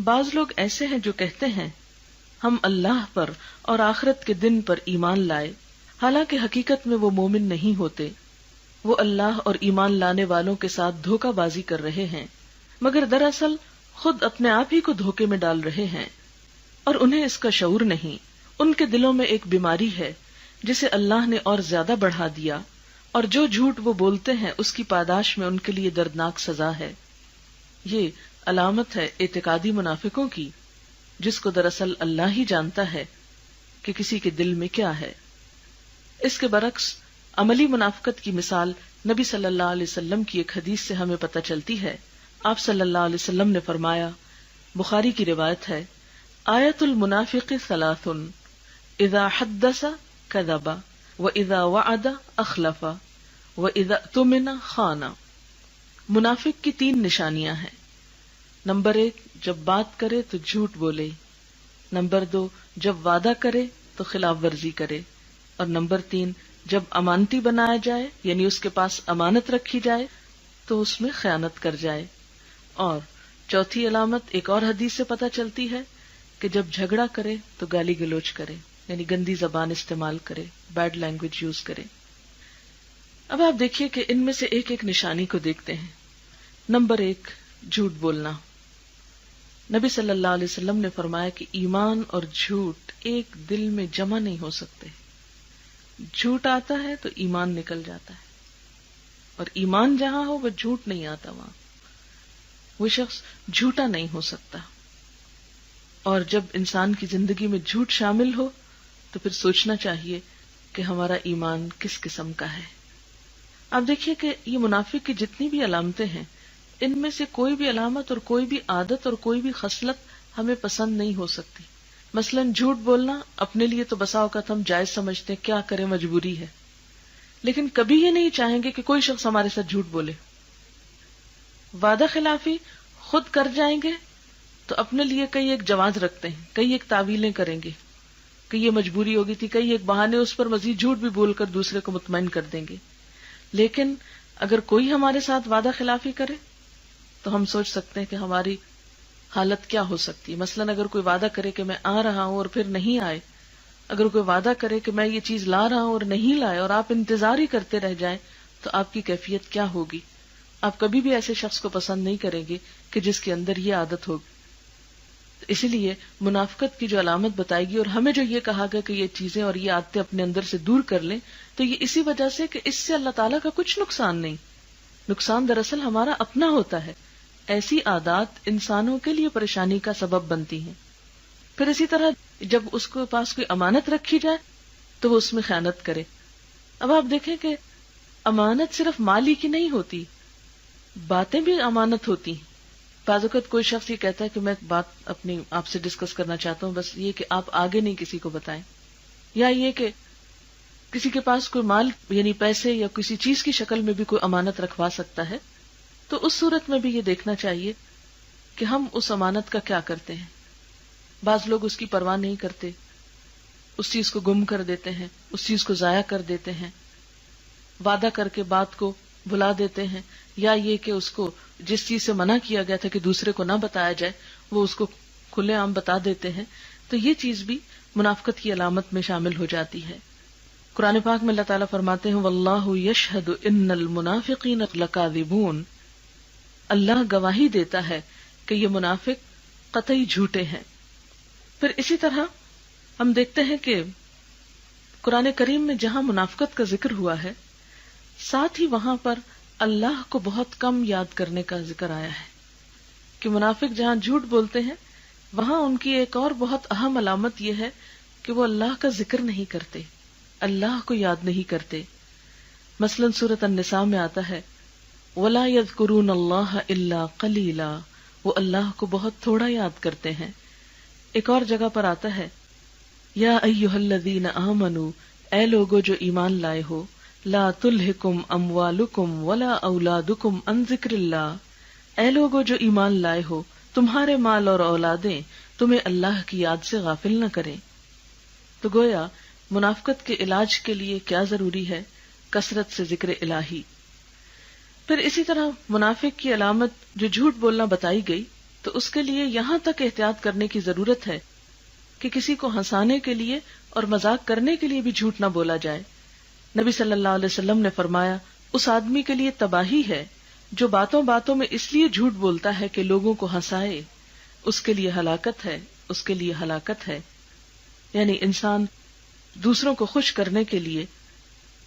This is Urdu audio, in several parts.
بعض لوگ ایسے ہیں جو کہتے ہیں ہم اللہ پر اور آخرت کے دن پر ایمان لائے، حالانکہ حقیقت میں وہ مومن نہیں ہوتے، وہ اللہ اور ایمان لانے والوں کے ساتھ دھوکہ بازی کر رہے ہیں، مگر دراصل خود اپنے آپ ہی کو دھوکے میں ڈال رہے ہیں اور انہیں اس کا شعور نہیں۔ ان کے دلوں میں ایک بیماری ہے جسے اللہ نے اور زیادہ بڑھا دیا، اور جو جھوٹ وہ بولتے ہیں اس کی پاداش میں ان کے لیے دردناک سزا ہے۔ یہ علامت ہے اعتقادی منافقوں کی، جس کو دراصل اللہ ہی جانتا ہے کہ کسی کے دل میں کیا ہے۔ اس کے برعکس عملی منافقت کی مثال نبی صلی اللہ علیہ وسلم کی ایک حدیث سے ہمیں پتہ چلتی ہے۔ آپ صلی اللہ علیہ وسلم نے فرمایا، بخاری کی روایت ہے، آیت المنافق ثلاث، اذا حدث کذب واذا وعد اخلف واذا اؤتمن خان۔ منافق کی 3 نشانیاں ہیں۔ نمبر 1، جب بات کرے تو جھوٹ بولے، نمبر 2، جب وعدہ کرے تو خلاف ورزی کرے، اور نمبر 3، جب امانتی بنایا جائے یعنی اس کے پاس امانت رکھی جائے تو اس میں خیانت کر جائے۔ اور چوتھی علامت ایک اور حدیث سے پتہ چلتی ہے کہ جب جھگڑا کرے تو گالی گلوچ کرے، یعنی گندی زبان استعمال کرے، بیڈ لینگویج یوز کرے۔ اب آپ دیکھیے کہ ان میں سے ایک ایک نشانی کو دیکھتے ہیں۔ نمبر 1، جھوٹ بولنا۔ نبی صلی اللہ علیہ وسلم نے فرمایا کہ ایمان اور جھوٹ ایک دل میں جمع نہیں ہو سکتے۔ جھوٹ آتا ہے تو ایمان نکل جاتا ہے، اور ایمان جہاں ہو وہ جھوٹ نہیں آتا، وہاں وہ شخص جھوٹا نہیں ہو سکتا۔ اور جب انسان کی زندگی میں جھوٹ شامل ہو تو پھر سوچنا چاہیے کہ ہمارا ایمان کس قسم کا ہے۔ آپ دیکھیے کہ یہ منافق کی جتنی بھی علامتیں ہیں، ان میں سے کوئی بھی علامت اور کوئی بھی عادت اور کوئی بھی خصلت ہمیں پسند نہیں ہو سکتی۔ مثلا جھوٹ بولنا اپنے لیے تو بسا اوقات ہم جائز سمجھتے ہیں، کیا کریں مجبوری ہے، لیکن کبھی یہ نہیں چاہیں گے کہ کوئی شخص ہمارے ساتھ جھوٹ بولے۔ وعدہ خلافی خود کر جائیں گے تو اپنے لیے کئی ایک جواز رکھتے ہیں، کئی ایک تعویلیں کریں گے کہ یہ مجبوری ہوگی تھی، کئی ایک بہانے اس پر مزید جھوٹ بھی بول کر دوسرے کو مطمئن کر دیں گے۔ لیکن اگر کوئی ہمارے ساتھ وعدہ خلافی کرے تو ہم سوچ سکتے ہیں کہ ہماری حالت کیا ہو سکتی ہے۔ مثلا اگر کوئی وعدہ کرے کہ میں آ رہا ہوں اور پھر نہیں آئے، اگر کوئی وعدہ کرے کہ میں یہ چیز لا رہا ہوں اور نہیں لائے اور آپ انتظار ہی کرتے رہ جائیں تو آپ کی کیفیت کیا ہوگی؟ آپ کبھی بھی ایسے شخص کو پسند نہیں کریں گے کہ جس کے اندر یہ عادت ہوگی۔ اسی لیے منافقت کی جو علامت بتائی گی اور ہمیں جو یہ کہا گیا کہ یہ چیزیں اور یہ عادتیں اپنے اندر سے دور کر لیں، تو یہ اسی وجہ سے کہ اس سے اللہ تعالیٰ کا کچھ نقصان نہیں، نقصان دراصل ہمارا اپنا ہوتا ہے۔ ایسی عادات انسانوں کے لیے پریشانی کا سبب بنتی ہیں۔ پھر اسی طرح جب اس کے پاس کوئی امانت رکھی جائے تو وہ اس میں خیانت کرے۔ اب آپ دیکھیں کہ امانت صرف مالی کی نہیں ہوتی، باتیں بھی امانت ہوتی ہیں۔ بعض اوقات کوئی شخص یہ کہتا ہے کہ میں بات اپنی آپ سے ڈسکس کرنا چاہتا ہوں، بس یہ کہ آپ آگے نہیں کسی کو بتائیں، یا یہ کہ کسی کے پاس کوئی مال یعنی پیسے یا کسی چیز کی شکل میں بھی کوئی امانت رکھوا سکتا ہے، تو اس صورت میں بھی یہ دیکھنا چاہیے کہ ہم اس امانت کا کیا کرتے ہیں۔ بعض لوگ اس کی پرواہ نہیں کرتے، اس چیز کو گم کر دیتے ہیں، اس چیز کو ضائع کر دیتے ہیں، وعدہ کر کے بات کو بھلا دیتے ہیں، یا یہ کہ اس کو جس چیز سے منع کیا گیا تھا کہ دوسرے کو نہ بتایا جائے وہ اس کو کھلے عام بتا دیتے ہیں، تو یہ چیز بھی منافقت کی علامت میں شامل ہو جاتی ہے۔ قرآن پاک میں اللہ تعالیٰ فرماتے ہیں واللہ یشہد ان المنافقین لکاذبون، اللہ گواہی دیتا ہے کہ یہ منافق قطعی جھوٹے ہیں۔ پھر اسی طرح ہم دیکھتے ہیں کہ قرآن کریم میں جہاں منافقت کا ذکر ہوا ہے، ساتھ ہی وہاں پر اللہ کو بہت کم یاد کرنے کا ذکر آیا ہے، کہ منافق جہاں جھوٹ بولتے ہیں وہاں ان کی ایک اور بہت اہم علامت یہ ہے کہ وہ اللہ کا ذکر نہیں کرتے، اللہ کو یاد نہیں کرتے۔ مثلا سورۃ النساء میں آتا ہے وَلَا يَذْكُرُونَ اللَّهَ إِلَّا قَلِيلًا، وہ اللہ کو بہت تھوڑا یاد کرتے ہیں۔ ایک اور جگہ پر آتا ہے یا ایھا الذین آمنوا، اے لوگو جو ایمان لائے ہو، لا تلہکم اموالکم ولا اولادکم عن ذکر اللہ، اے لوگو جو ایمان لائے ہو، تمہارے مال اور اولادیں تمہیں اللہ کی یاد سے غافل نہ کریں۔ تو گویا منافقت کے علاج کے لیے کیا ضروری ہے؟ کثرت سے ذکر الہی۔ پھر اسی طرح منافق کی علامت جو جھوٹ بولنا بتائی گئی، تو اس کے لیے یہاں تک احتیاط کرنے کی ضرورت ہے کہ کسی کو ہنسانے کے لیے اور مذاق کرنے کے لیے بھی جھوٹ نہ بولا جائے۔ نبی صلی اللہ علیہ وسلم نے فرمایا، اس آدمی کے لیے تباہی ہے جو باتوں باتوں میں اس لیے جھوٹ بولتا ہے کہ لوگوں کو ہنسائے، اس کے لیے ہلاکت ہے، اس کے لیے ہلاکت ہے۔ یعنی انسان دوسروں کو خوش کرنے کے لیے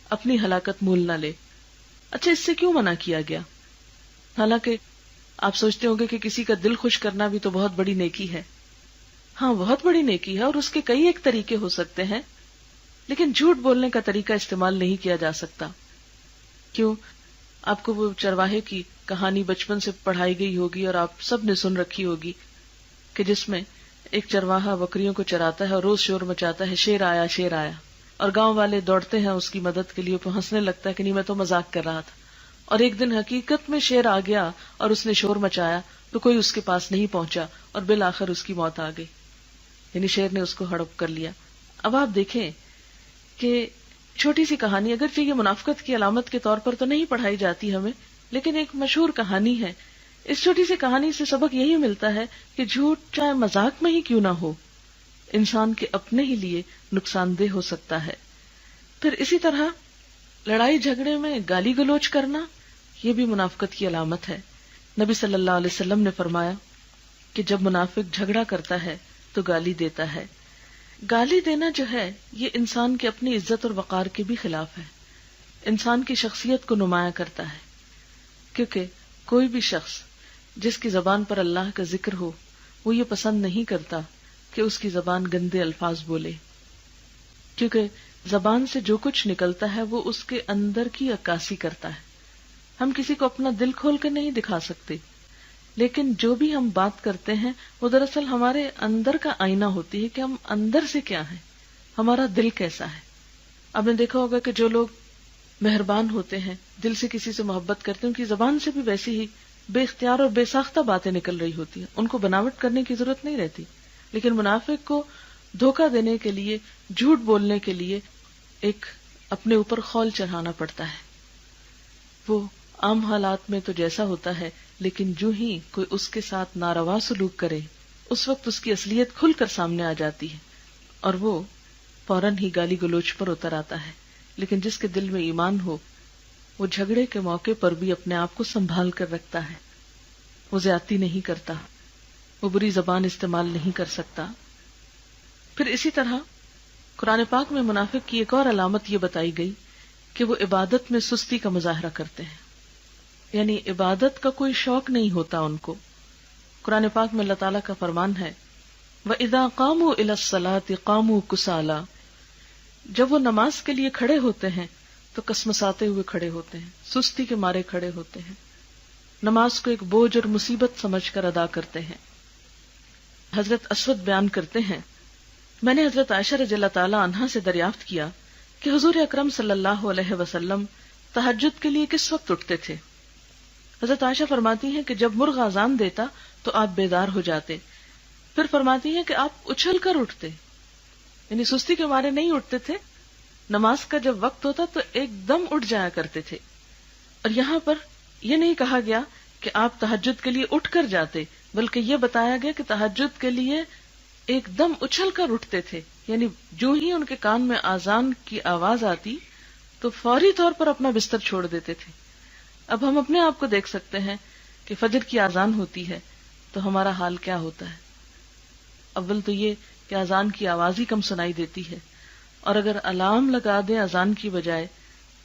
اپنی ہلاکت مول نہ لے۔ اچھا، اس سے کیوں منع کیا گیا؟ حالانکہ آپ سوچتے ہوں گے کہ کسی کا دل خوش کرنا بھی تو بہت بڑی نیکی ہے۔ ہاں، بہت بڑی نیکی ہے اور اس کے کئی ایک طریقے ہو سکتے ہیں، لیکن جھوٹ بولنے کا طریقہ استعمال نہیں کیا جا سکتا۔ کیوں؟ آپ کو وہ چرواہے کی کہانی بچپن سے پڑھائی گئی ہوگی اور آپ سب نے سن رکھی ہوگی کہ جس میں ایک چرواہا بکریوں کو چراتا ہے اور روز شور مچاتا ہے، شیر آیا شیر آیا، اور گاؤں والے دوڑتے ہیں اس کی مدد کے لیے، وہ ہنسنے لگتا ہے کہ نہیں میں تو مذاق کر رہا تھا، اور ایک دن حقیقت میں شیر آ گیا اور اس نے شور مچایا تو کوئی اس کے پاس نہیں پہنچا اور بالآخر اس کی موت آ گئی، یعنی شیر نے اس کو ہڑپ کر لیا۔ اب آپ دیکھیں کہ چھوٹی سی کہانی، اگرچہ یہ منافقت کی علامت کے طور پر تو نہیں پڑھائی جاتی ہمیں، لیکن ایک مشہور کہانی ہے۔ اس چھوٹی سی کہانی سے سبق یہی ملتا ہے کہ جھوٹ چاہے مذاق میں ہی کیوں نہ ہو، انسان کے اپنے ہی لیے نقصان دہ ہو سکتا ہے۔ پھر اسی طرح لڑائی جھگڑے میں گالی گلوچ کرنا، یہ بھی منافقت کی علامت ہے۔ نبی صلی اللہ علیہ وسلم نے فرمایا کہ جب منافق جھگڑا کرتا ہے تو گالی دیتا ہے۔ گالی دینا جو ہے یہ انسان کی اپنی عزت اور وقار کے بھی خلاف ہے، انسان کی شخصیت کو نمایاں کرتا ہے، کیونکہ کوئی بھی شخص جس کی زبان پر اللہ کا ذکر ہو وہ یہ پسند نہیں کرتا کہ اس کی زبان گندے الفاظ بولے، کیونکہ زبان سے جو کچھ نکلتا ہے وہ اس کے اندر کی عکاسی کرتا ہے۔ ہم کسی کو اپنا دل کھول کر نہیں دکھا سکتے، لیکن جو بھی ہم بات کرتے ہیں وہ دراصل ہمارے اندر کا آئینہ ہوتی ہے کہ ہم اندر سے کیا ہیں، ہمارا دل کیسا ہے۔ آپ نے دیکھا ہوگا کہ جو لوگ مہربان ہوتے ہیں، دل سے کسی سے محبت کرتے ہیں، ان کی زبان سے بھی ویسی ہی بے اختیار اور بے ساختہ باتیں نکل رہی ہوتی ہیں، ان کو بناوٹ کرنے کی ضرورت نہیں رہتی۔ لیکن منافق کو دھوکہ دینے کے لیے، جھوٹ بولنے کے لیے ایک اپنے اوپر خول چڑھانا پڑتا ہے۔ وہ عام حالات میں تو جیسا ہوتا ہے، لیکن جو ہی کوئی اس کے ساتھ ناروا سلوک کرے اس وقت اس کی اصلیت کھل کر سامنے آ جاتی ہے اور وہ فوراً ہی گالی گلوچ پر اتر آتا ہے۔ لیکن جس کے دل میں ایمان ہو وہ جھگڑے کے موقع پر بھی اپنے آپ کو سنبھال کر رکھتا ہے، وہ زیادتی نہیں کرتا، وہ بری زبان استعمال نہیں کر سکتا۔ پھر اسی طرح قرآن پاک میں منافق کی ایک اور علامت یہ بتائی گئی کہ وہ عبادت میں سستی کا مظاہرہ کرتے ہیں، یعنی عبادت کا کوئی شوق نہیں ہوتا ان کو۔ قرآن پاک میں اللہ تعالیٰ کا فرمان ہے وَإِذَا قَامُوا إِلَى الصَّلَاةِ قَامُوا كُسَالَىٰ، جب وہ نماز کے لیے کھڑے ہوتے ہیں تو کسمساتے ہوئے کھڑے ہوتے ہیں، سستی کے مارے کھڑے ہوتے ہیں، نماز کو ایک بوجھ اور مصیبت سمجھ کر ادا کرتے ہیں۔ حضرت اسود بیان کرتے ہیں، میں نے حضرت عائشہ رضی اللہ تعالیٰ عنہا سے دریافت کیا کہ حضور اکرم صلی اللہ علیہ وسلم تہجد کے لیے کس وقت اٹھتے تھے؟ حضرت عائشہ فرماتی ہیں کہ جب مرغ اذان دیتا تو آپ بیدار ہو جاتے، پھر فرماتی ہیں کہ آپ اچھل کر اٹھتے، یعنی سستی کے مارے نہیں اٹھتے تھے، نماز کا جب وقت ہوتا تو ایک دم اٹھ جایا کرتے تھے۔ اور یہاں پر یہ نہیں کہا گیا کہ آپ تہجد کے لیے اٹھ کر جاتے، بلکہ یہ بتایا گیا کہ تہجد کے لیے ایک دم اچھل کر اٹھتے تھے، یعنی جو ہی ان کے کان میں اذان کی آواز آتی تو فوری طور پر اپنا بستر چھوڑ دیتے تھے۔ اب ہم اپنے آپ کو دیکھ سکتے ہیں کہ فجر کی اذان ہوتی ہے تو ہمارا حال کیا ہوتا ہے۔ اول تو یہ کہ اذان کی آواز ہی کم سنائی دیتی ہے، اور اگر الارم لگا دیں اذان کی بجائے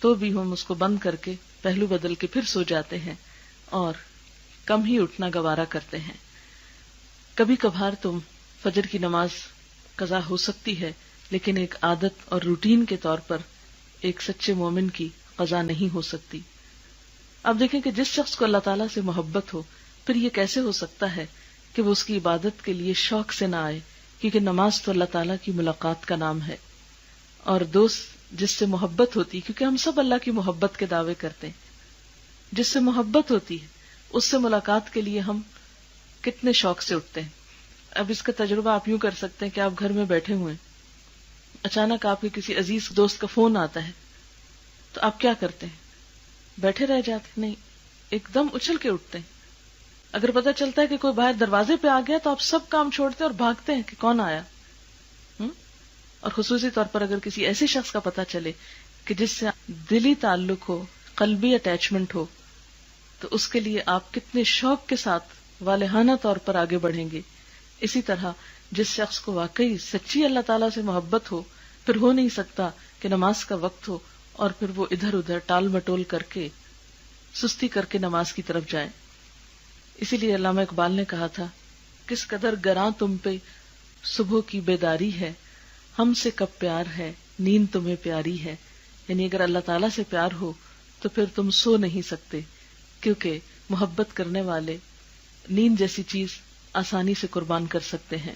تو بھی ہم اس کو بند کر کے پہلو بدل کے پھر سو جاتے ہیں اور کم ہی اٹھنا گوارا کرتے ہیں۔ کبھی کبھار تو فجر کی نماز قضا ہو سکتی ہے، لیکن ایک عادت اور روٹین کے طور پر ایک سچے مومن کی قضا نہیں ہو سکتی۔ اب دیکھیں کہ جس شخص کو اللہ تعالیٰ سے محبت ہو، پھر یہ کیسے ہو سکتا ہے کہ وہ اس کی عبادت کے لیے شوق سے نہ آئے، کیونکہ نماز تو اللہ تعالیٰ کی ملاقات کا نام ہے، اور دوست جس سے محبت ہوتی، کیونکہ ہم سب اللہ کی محبت کے دعوے کرتے ہیں، جس سے محبت ہوتی ہے اس سے ملاقات کے لیے ہم کتنے شوق سے اٹھتے ہیں۔ اب اس کا تجربہ آپ یوں کر سکتے ہیں کہ آپ گھر میں بیٹھے ہوئے ہیں، اچانک آپ کے کسی عزیز دوست کا فون آتا ہے تو آپ کیا کرتے ہیں؟ بیٹھے رہ جاتے؟ نہیں، ایک دم اچھل کے اٹھتے ہیں، اگر پتہ چلتا ہے کہ کوئی باہر دروازے پہ آ گیا تو آپ سب کام چھوڑتے اور بھاگتے ہیں کہ کون آیا. اور خصوصی طور پر اگر کسی ایسے شخص کا پتہ چلے کہ جس سے دلی تعلق ہو، قلبی اٹیچمنٹ ہو، تو اس کے لیے آپ کتنے شوق کے ساتھ والہانہ طور پر آگے بڑھیں گے. اسی طرح جس شخص کو واقعی سچی اللہ تعالیٰ سے محبت ہو، پھر ہو نہیں سکتا کہ نماز کا وقت ہو اور پھر وہ ادھر ادھر ٹال مٹول کر کے سستی کر کے نماز کی طرف جائے. اسی لیے علامہ اقبال نے کہا تھا، کس قدر گراں تم پہ صبح کی بیداری ہے، ہم سے کب پیار ہے نیند تمہیں پیاری ہے. یعنی اگر اللہ تعالیٰ سے پیار ہو تو پھر تم سو نہیں سکتے، کیونکہ محبت کرنے والے نیند جیسی چیز آسانی سے قربان کر سکتے ہیں.